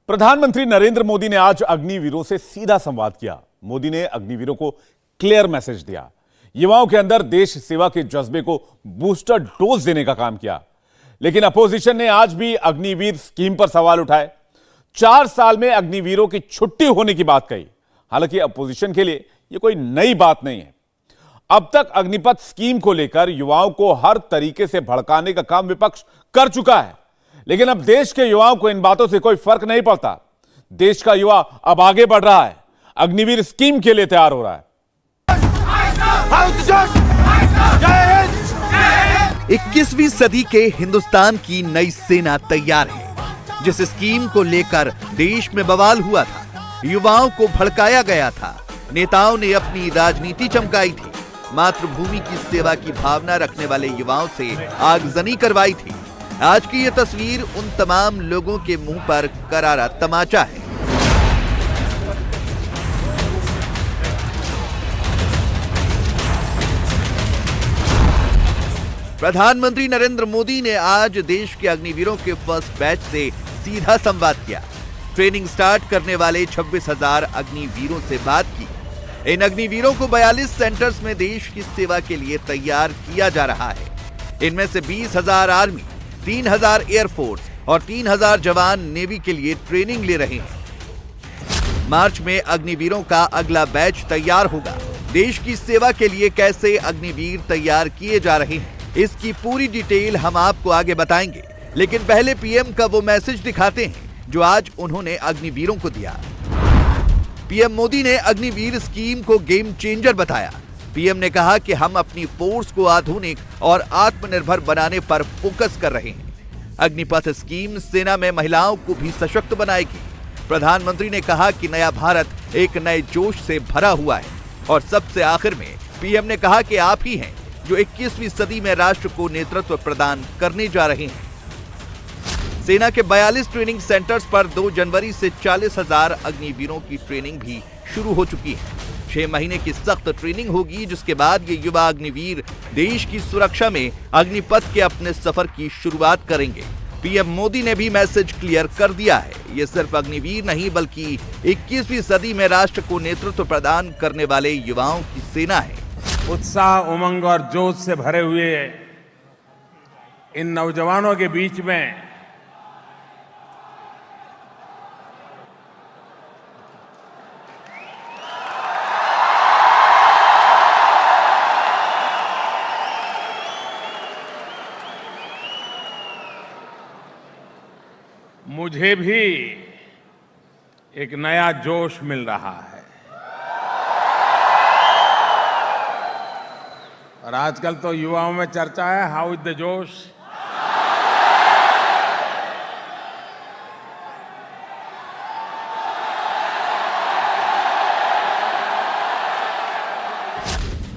प्रधानमंत्री नरेंद्र मोदी ने आज अग्निवीरों से सीधा संवाद किया। मोदी ने अग्निवीरों को क्लियर मैसेज दिया, युवाओं के अंदर देश सेवा के जज्बे को बूस्टर डोज देने का काम किया। लेकिन अपोजिशन ने आज भी अग्निवीर स्कीम पर सवाल उठाए। 4 साल में अग्निवीरों की छुट्टी होने की बात कही। हालांकि अपोजिशन के लिए यह कोई नई बात नहीं है। अब तक अग्निपथ स्कीम को लेकर युवाओं को हर तरीके से भड़काने का काम विपक्ष कर चुका है, लेकिन अब देश के युवाओं को इन बातों से कोई फर्क नहीं पड़ता। देश का युवा अब आगे बढ़ रहा है, अग्निवीर स्कीम के लिए तैयार हो रहा है। 21वीं सदी के हिंदुस्तान की नई सेना तैयार है। जिस स्कीम को लेकर देश में बवाल हुआ था, युवाओं को भड़काया गया था, नेताओं ने अपनी राजनीति चमकाई थी, मातृभूमि की सेवा की भावना रखने वाले युवाओं से आगजनी करवाई थी। आज की ये तस्वीर उन तमाम लोगों के मुंह पर करारा तमाचा है। प्रधानमंत्री नरेंद्र मोदी ने आज देश के अग्निवीरों के फर्स्ट बैच से सीधा संवाद किया। ट्रेनिंग स्टार्ट करने वाले 26,000 अग्निवीरों से बात की। इन अग्निवीरों को 42 सेंटर्स में देश की सेवा के लिए तैयार किया जा रहा है। इनमें से 20,000 आर्मी, 3,000 एयरफोर्स और 3,000 जवान नेवी के लिए ट्रेनिंग ले रहे हैं। मार्च में अग्निवीरों का अगला बैच तैयार होगा। देश की सेवा के लिए कैसे अग्निवीर तैयार किए जा रहे हैं, इसकी पूरी डिटेल हम आपको आगे बताएंगे। लेकिन पहले पीएम का वो मैसेज दिखाते हैं जो आज उन्होंने अग्निवीरों को दिया। पीएम मोदी ने अग्निवीर स्कीम को गेम चेंजर बताया। पीएम ने कहा कि हम अपनी फोर्स को आधुनिक और आत्मनिर्भर बनाने पर फोकस कर रहे हैं। अग्निपथ स्कीम सेना में महिलाओं को भी सशक्त बनाएगी। प्रधानमंत्री ने कहा कि नया भारत एक नए जोश से भरा हुआ है। और सबसे आखिर में पीएम ने कहा कि आप ही हैं जो 21वीं सदी में राष्ट्र को नेतृत्व प्रदान करने जा रहे हैं। सेना के 42 ट्रेनिंग सेंटर्स पर 2 जनवरी से 40,000 अग्निवीरों की ट्रेनिंग भी शुरू हो चुकी है। 6 महीने की सख्त ट्रेनिंग होगी, जिसके बाद ये युवा अग्निवीर देश की सुरक्षा में अग्निपथ के अपने सफर की शुरुआत करेंगे। पीएम मोदी ने भी मैसेज क्लियर कर दिया है। ये सिर्फ अग्निवीर नहीं बल्कि 21वीं सदी में राष्ट्र को नेतृत्व प्रदान करने वाले युवाओं की सेना है। उत्साह, उमंग और जोश से भरे हुए इन नौजवानों के बीच में मुझे भी एक नया जोश मिल रहा है। और आजकल तो युवाओं में चर्चा है, हाउ इज द जोश।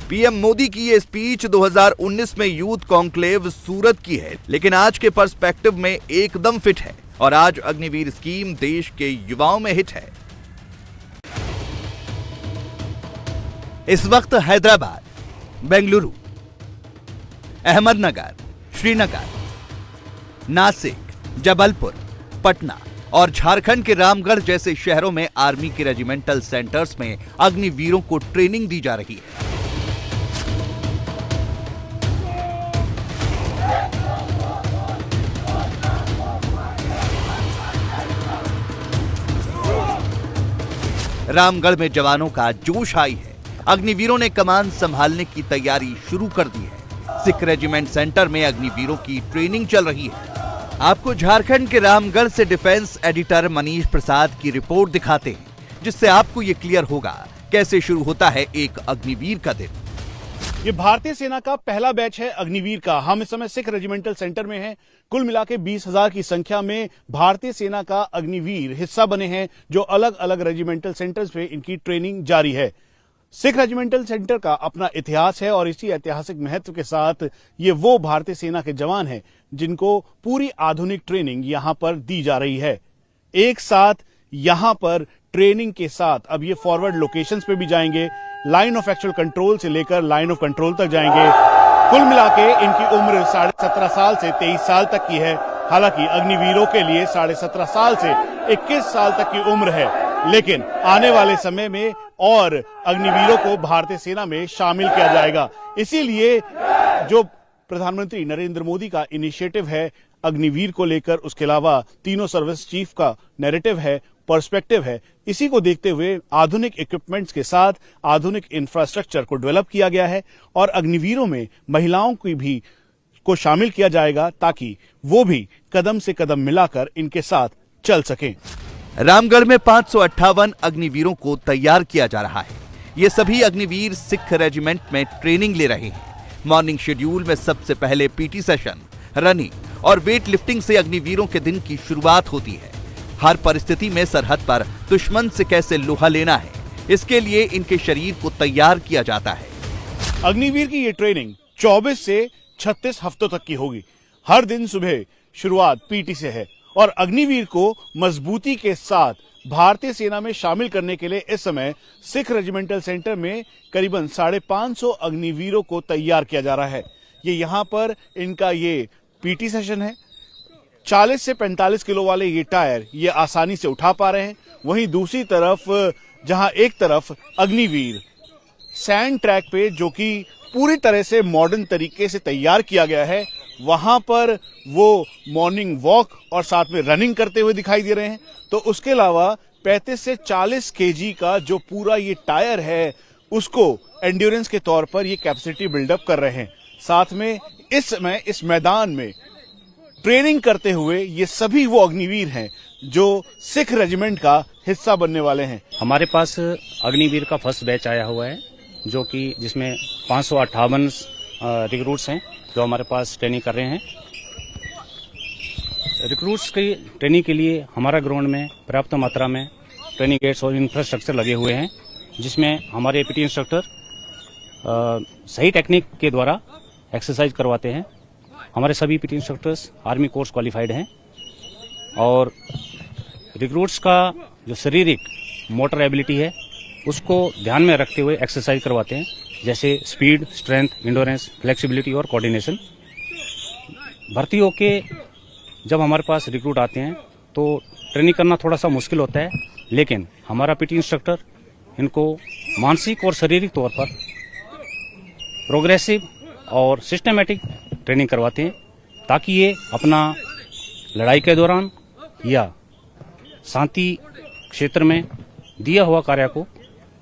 पीएम मोदी की ये स्पीच 2019 में यूथ कॉन्क्लेव सूरत की है, लेकिन आज के पर्सपेक्टिव में एकदम फिट है। और आज अग्निवीर स्कीम देश के युवाओं में हिट है। इस वक्त हैदराबाद, बेंगलुरु, अहमदनगर, श्रीनगर, नासिक, जबलपुर, पटना और झारखंड के रामगढ़ जैसे शहरों में आर्मी के रेजिमेंटल सेंटर्स में अग्निवीरों को ट्रेनिंग दी जा रही है। रामगढ़ में जवानों का जोश आई है। अग्निवीरों ने कमान संभालने की तैयारी शुरू कर दी है। सिख रेजिमेंट सेंटर में अग्निवीरों की ट्रेनिंग चल रही है। आपको झारखंड के रामगढ़ से डिफेंस एडिटर मनीष प्रसाद की रिपोर्ट दिखाते हैं, जिससे आपको ये क्लियर होगा कैसे शुरू होता है एक अग्निवीर का दिन। ये भारतीय सेना का पहला बैच है अग्निवीर का। हम इस समय सिख रेजिमेंटल सेंटर में हैं। कुल मिला के 20,000 की संख्या में भारतीय सेना का अग्निवीर हिस्सा बने हैं, जो अलग अलग रेजिमेंटल सेंटर्स पे इनकी ट्रेनिंग जारी है। सिख रेजिमेंटल सेंटर का अपना इतिहास है और इसी ऐतिहासिक महत्व के साथ ये वो भारतीय सेना के जवान हैं जिनको पूरी आधुनिक ट्रेनिंग यहां पर दी जा रही है। एक साथ यहां पर ट्रेनिंग के साथ अब ये फॉरवर्ड लोकेशंस पे भी जाएंगे, लाइन ऑफ एक्चुअल कंट्रोल से लेकर लाइन ऑफ कंट्रोल तक जाएंगे। कुल मिला के इनकी उम्र 17.5 साल से 23 साल तक की है। हालांकि अग्निवीरों के लिए 17.5 साल से 21 साल तक की उम्र है, लेकिन आने वाले समय में और अग्निवीरों को भारतीय सेना में शामिल किया जाएगा। इसीलिए जो प्रधानमंत्री नरेंद्र मोदी का इनिशिएटिव है अग्निवीर को लेकर, उसके अलावा तीनों सर्विस चीफ का नैरेटिव है, पर्सपेक्टिव है, इसी को देखते हुए आधुनिक इक्विपमेंट्स के साथ आधुनिक इंफ्रास्ट्रक्चर को डेवलप किया गया है और अग्निवीरों में महिलाओं की भी को शामिल किया जाएगा ताकि वो भी कदम से कदम मिलाकर इनके साथ चल सकें। रामगढ़ में 558 अग्निवीरों को तैयार किया जा रहा है। ये सभी अग्निवीर सिख रेजिमेंट में ट्रेनिंग ले रहे हैं। मॉर्निंग शेड्यूल में सबसे पहले पीटी सेशन, रनिंग और वेट लिफ्टिंग से अग्निवीरों के दिन की शुरुआत होती है। हर परिस्थिति में सरहद पर दुश्मन से कैसे लोहा लेना है, इसके लिए इनके शरीर को तैयार किया जाता है। अग्निवीर की ये ट्रेनिंग 24 से 36 हफ्तों तक की होगी। हर दिन सुबह शुरुआत पीटी से है और अग्निवीर को मजबूती के साथ भारतीय सेना में शामिल करने के लिए इस समय सिख रेजिमेंटल सेंटर में करीबन 550 अग्निवीरों को तैयार किया जा रहा है। ये यहाँ पर इनका ये पीटी सेशन है। 40 से 45 किलो वाले ये टायर ये आसानी से उठा पा रहे हैं। वहीं दूसरी तरफ जहां एक तरफ अग्निवीर सैंड ट्रैक पे जो कि पूरी तरह से मॉडर्न तरीके से तैयार किया गया है, वहां पर वो मॉर्निंग वॉक और साथ में रनिंग करते हुए दिखाई दे रहे हैं। तो उसके अलावा 35 से 40 केजी का जो पूरा ये टायर है उसको एंड्योरेंस के तौर पर ये कैपेसिटी बिल्डअप कर रहे हैं। साथ में इस समय इस मैदान में ट्रेनिंग करते हुए ये सभी वो अग्निवीर हैं जो सिख रेजिमेंट का हिस्सा बनने वाले हैं। हमारे पास अग्निवीर का फर्स्ट बैच आया हुआ है जो कि जिसमें 558 रिक्रूट्स हैं जो हमारे पास ट्रेनिंग कर रहे हैं। रिक्रूट्स की ट्रेनिंग के लिए हमारा ग्राउंड में पर्याप्त मात्रा में ट्रेनिंग गेट्स और इंफ्रास्ट्रक्चर लगे हुए हैं, जिसमें हमारे पीटी इंस्ट्रक्टर सही टेक्निक के द्वारा एक्सरसाइज करवाते हैं। हमारे सभी PT instructors army course qualified हैं और रिक्रूट्स का जो शारीरिक मोटर एबिलिटी है उसको ध्यान में रखते हुए एक्सरसाइज करवाते हैं, जैसे स्पीड, स्ट्रेंथ, इंडोरेंस, फ्लेक्सिबिलिटी और कोऑर्डिनेशन। भर्ती होके जब हमारे पास रिक्रूट आते हैं तो ट्रेनिंग करना थोड़ा सा मुश्किल होता है, लेकिन हमारा पीटी इंस्ट्रक्टर इनको मानसिक और शारीरिक तौर पर प्रोग्रेसिव और सिस्टमेटिक ट्रेनिंग करवाते हैं ताकि ये अपना लड़ाई के दौरान या शांति क्षेत्र में दिया हुआ कार्य को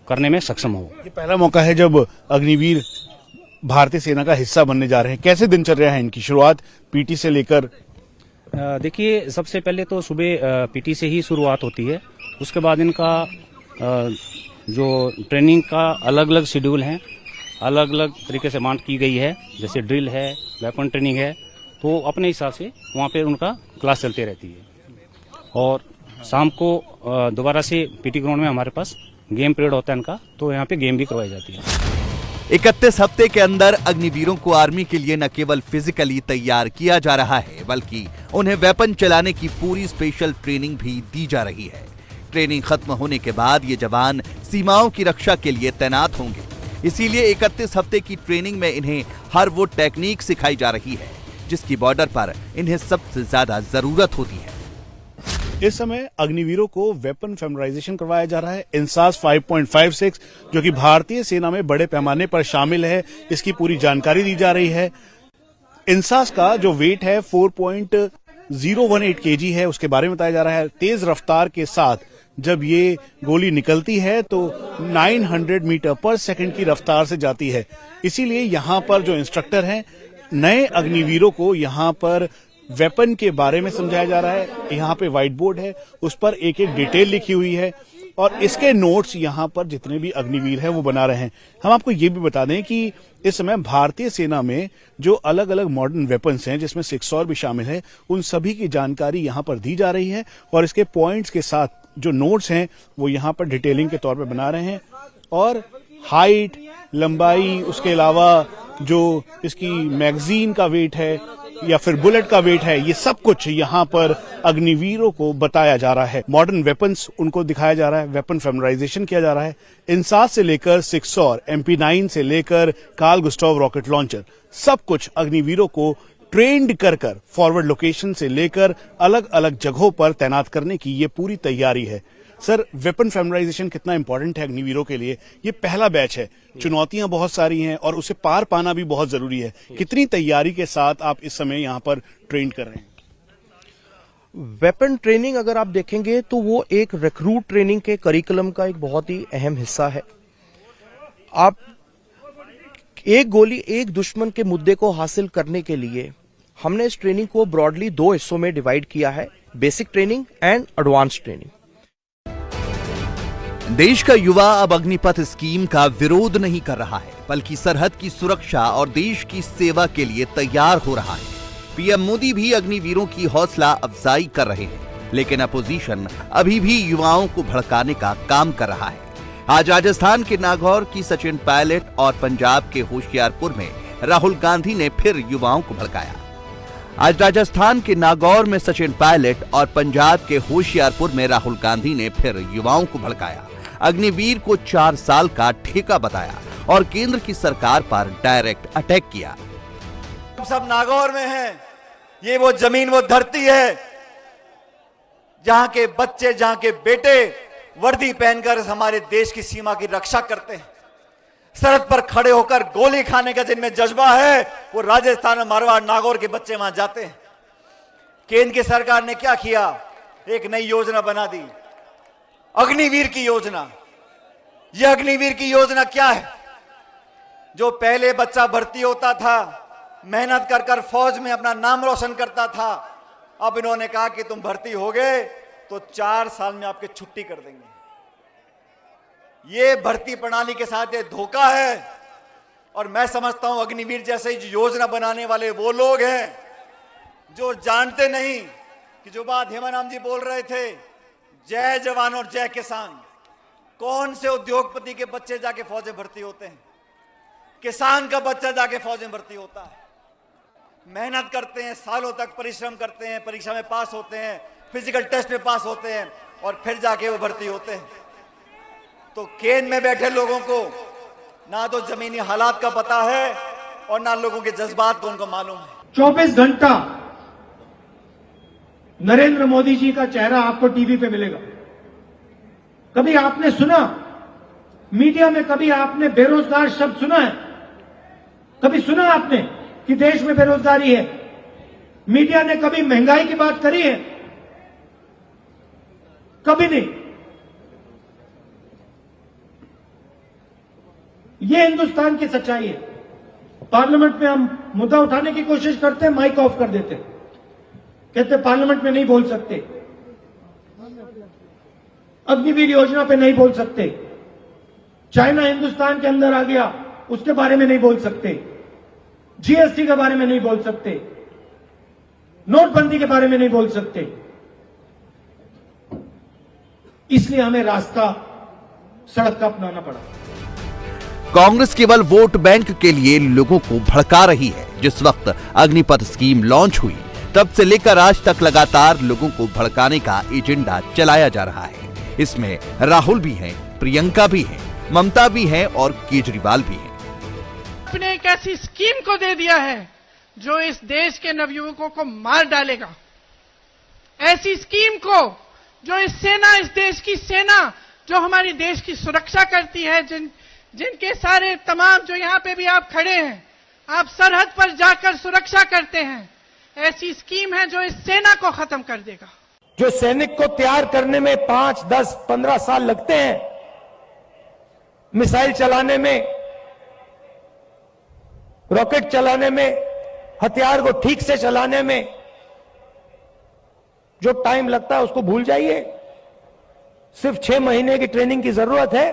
करने में सक्षम हो। ये पहला मौका है जब अग्निवीर भारतीय सेना का हिस्सा बनने जा रहे हैं। कैसे दिनचर्या है इनकी, शुरुआत पीटी से लेकर? देखिए, सबसे पहले तो सुबह पीटी से ही शुरुआत होती है। उसके बाद इनका जो ट्रेनिंग का अलग अलग शेड्यूल है, अलग अलग तरीके से बांट की गई है, जैसे ड्रिल है, वेपन ट्रेनिंग है, तो अपने हिसाब से वहाँ पे उनका क्लास चलती रहती है। और शाम को दोबारा से पीटी ग्राउंड में हमारे पास गेम पीरियड होता है इनका, तो यहाँ पे गेम भी करवाई जाती है। 31 हफ्ते के अंदर अग्निवीरों को आर्मी के लिए न केवल फिजिकली तैयार किया जा रहा है, बल्कि उन्हें वेपन चलाने की पूरी स्पेशल ट्रेनिंग भी दी जा रही है। ट्रेनिंग खत्म होने के बाद ये जवान सीमाओं की रक्षा के लिए तैनात होंगे। इसीलिए 31 हफ्ते की ट्रेनिंग में इन्हें हर वो टेक्निक सिखाई जा रही है जिसकी बॉर्डर पर इन्हें सबसे ज्यादा जरूरत होती है। इस समय अग्निवीरों को वेपन फेमराइजेशन करवाया जा रहा है। इंसास 5.56 जो कि भारतीय सेना में बड़े पैमाने पर शामिल है, इसकी पूरी जानकारी दी जा रही है। इंसास का जो वेट है 4.018 केजी है, उसके बारे में बताया जा रहा है। तेज रफ्तार के साथ जब ये गोली निकलती है तो 900 मीटर पर सेकंड की रफ्तार से जाती है। इसीलिए यहाँ पर जो इंस्ट्रक्टर हैं, नए अग्निवीरों को यहाँ पर वेपन के बारे में समझाया जा रहा है। यहाँ पे व्हाइट बोर्ड है, उस पर एक एक डिटेल लिखी हुई है और इसके नोट्स यहाँ पर जितने भी अग्निवीर हैं वो बना रहे हैं। हम आपको ये भी बता दें कि इस समय भारतीय सेना में जो अलग अलग मॉडर्न वेपन्स हैं, जिसमें 600 भी शामिल है, उन सभी की जानकारी यहाँ पर दी जा रही है और इसके पॉइंट्स के साथ जो नोट्स हैं वो यहाँ पर डिटेलिंग के तौर पर बना रहे हैं। और हाइट, लंबाई, उसके अलावा जो इसकी मैगजीन का वेट है या फिर बुलेट का वेट है, ये सब कुछ यहाँ पर अग्निवीरों को बताया जा रहा है। मॉडर्न वेपन्स उनको दिखाया जा रहा है, वेपन फेमराइजेशन किया जा रहा है। इंसास से लेकर 600, MP9 से लेकर कार्ल गुस्टाव रॉकेट लॉन्चर, सब कुछ अग्निवीरों को ट्रेंड कर फॉरवर्ड लोकेशन से लेकर अलग अलग जगहों पर तैनात करने की ये पूरी तैयारी है। सर, वेपन फैमिलाइजेशन कितना इंपॉर्टेंट है अग्निवीरों के लिए? ये पहला बैच है, चुनौतियां बहुत सारी हैं और उसे पार पाना भी बहुत जरूरी है। कितनी तैयारी के साथ आप इस समय यहाँ पर ट्रेन कर रहे हैं? वेपन ट्रेनिंग अगर आप देखेंगे तो वो एक रिक्रूट ट्रेनिंग के करिकुलम का एक बहुत ही अहम हिस्सा है। आप एक गोली एक दुश्मन के मुद्दे को हासिल करने के लिए हमने इस ट्रेनिंग को ब्रॉडली 2 हिस्सों में डिवाइड किया है, basic training and advance training. देश का युवा अब अग्निपथ स्कीम का विरोध नहीं कर रहा है, बल्कि सरहद की सुरक्षा और देश की सेवा के लिए तैयार हो रहा है। पीएम मोदी भी अग्निवीरों की हौसला अफजाई कर रहे हैं, लेकिन अपोजिशन अभी भी युवाओं को भड़काने का काम कर रहा है। आज राजस्थान के नागौर की सचिन पायलट और पंजाब के होशियारपुर में राहुल गांधी ने फिर युवाओं को भड़काया। आज राजस्थान के नागौर में सचिन पायलट और पंजाब के होशियारपुर में राहुल गांधी ने फिर युवाओं को भड़काया। अग्निवीर को 4 साल का ठेका बताया और केंद्र की सरकार पर डायरेक्ट अटैक किया। हम सब नागौर में हैं। ये वो जमीन, वो धरती है जहां के बच्चे, जहां के बेटे वर्दी पहनकर हमारे देश की सीमा की रक्षा करते हैं। सरहद पर खड़े होकर गोली खाने का जिनमें जज्बा है, वो राजस्थान और मारवाड़, नागौर के बच्चे वहां जाते हैं। केंद्र की सरकार ने क्या किया? एक नई योजना बना दी, अग्निवीर की योजना। यह अग्निवीर की योजना क्या है? जो पहले बच्चा भर्ती होता था, मेहनत कर फौज में अपना नाम रोशन करता था, अब इन्होंने कहा कि तुम भर्ती हो गए तो 4 साल में आपकी छुट्टी कर देंगे। ये भर्ती प्रणाली के साथ ये धोखा है। और मैं समझता हूं अग्निवीर जैसे योजना बनाने वाले वो लोग हैं जो जानते नहीं कि जो बात हेमाराम जी बोल रहे थे, जय जवान और जय किसान। कौन से उद्योगपति के बच्चे जाके फौज में भर्ती होते हैं? किसान का बच्चा जाके फौज में भर्ती होता है। मेहनत करते हैं, सालों तक परिश्रम करते हैं, परीक्षा में पास होते हैं, फिजिकल टेस्ट में पास होते हैं और फिर जाके वो भर्ती होते हैं। तो केंद्र में बैठे लोगों को ना तो जमीनी हालात का पता है और ना लोगों के जज्बात को उनको मालूम है। 24 घंटा नरेंद्र मोदी जी का चेहरा आपको टीवी पे मिलेगा। कभी आपने सुना मीडिया में, कभी आपने बेरोजगार शब्द सुना है? कभी सुना आपने कि देश में बेरोजगारी है? मीडिया ने कभी महंगाई की बात करी है? कभी नहीं। ये हिंदुस्तान की सच्चाई है। पार्लियामेंट में हम मुद्दा उठाने की कोशिश करते हैं, माइक ऑफ कर देते, कहते पार्लियामेंट में नहीं बोल सकते, अग्निवीर योजना पे नहीं बोल सकते, चाइना हिंदुस्तान के अंदर आ गया उसके बारे में नहीं बोल सकते, जीएसटी के बारे में नहीं बोल सकते, नोटबंदी के बारे में नहीं बोल सकते। इसलिए हमें रास्ता सड़क का अपनाना पड़ा। कांग्रेस केवल वोट बैंक के लिए लोगों को भड़का रही है। जिस वक्त अग्निपथ स्कीम लॉन्च हुई तब से लेकर आज तक लगातार लोगों को भड़काने का एजेंडा चलाया जा रहा है। इसमें राहुल भी हैं, प्रियंका भी हैं, ममता भी हैं और केजरीवाल भी हैं। आपने एक ऐसी स्कीम को दे दिया है जो इस देश के नवयुवकों को मार डालेगा। ऐसी स्कीम को जो इस देश की सेना जो हमारी देश की सुरक्षा करती है, जिनके सारे तमाम जो यहाँ पे भी आप खड़े हैं, आप सरहद पर जाकर सुरक्षा करते हैं, ऐसी स्कीम है जो इस सेना को खत्म कर देगा। जो सैनिक को तैयार करने में 5, 10, 15 साल लगते हैं, मिसाइल चलाने में, रॉकेट चलाने में, हथियार को ठीक से चलाने में जो टाइम लगता है उसको भूल जाइए। सिर्फ 6 महीने की ट्रेनिंग की जरूरत है।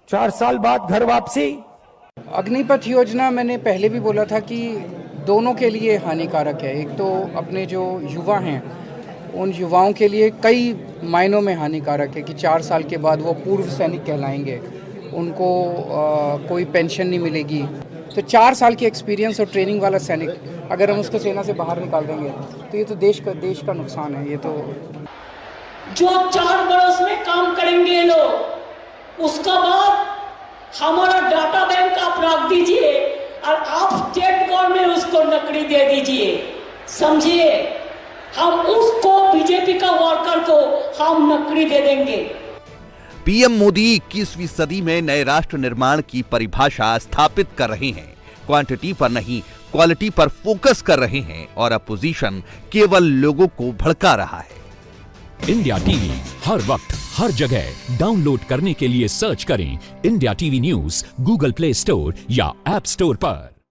4 साल बाद घर वापसी। अग्निपथ योजना मैंने पहले भी बोला था कि दोनों के लिए हानिकारक है। एक तो अपने जो युवा हैं उन युवाओं के लिए कई मायनों में हानिकारक है कि 4 साल के बाद वो पूर्व सैनिक कहलाएंगे, उनको कोई पेंशन नहीं मिलेगी। तो 4 साल की एक्सपीरियंस और ट्रेनिंग वाला सैनिक अगर हम उसको सेना से बाहर निकाल देंगे तो ये तो देश का नुकसान है। ये तो जो 4 बरस में काम करेंगे ये लोग, उसका बाद हमारा डाटा बैंक आप रख दीजिए और आप स्टेट बोर्ड में उसको नकली दे दीजिए, समझिए। हम उसको बीजेपी का वर्कर को हम नकली दे देंगे। पीएम मोदी 21वीं सदी में नए राष्ट्र निर्माण की परिभाषा स्थापित कर रहे हैं। क्वांटिटी पर नहीं, क्वालिटी पर फोकस कर रहे हैं और अपोजिशन केवल लोगों को भड़का रहा है। इंडिया टीवी हर वक्त हर जगह डाउनलोड करने के लिए सर्च करें India TV news Google play store या ऐप स्टोर पर।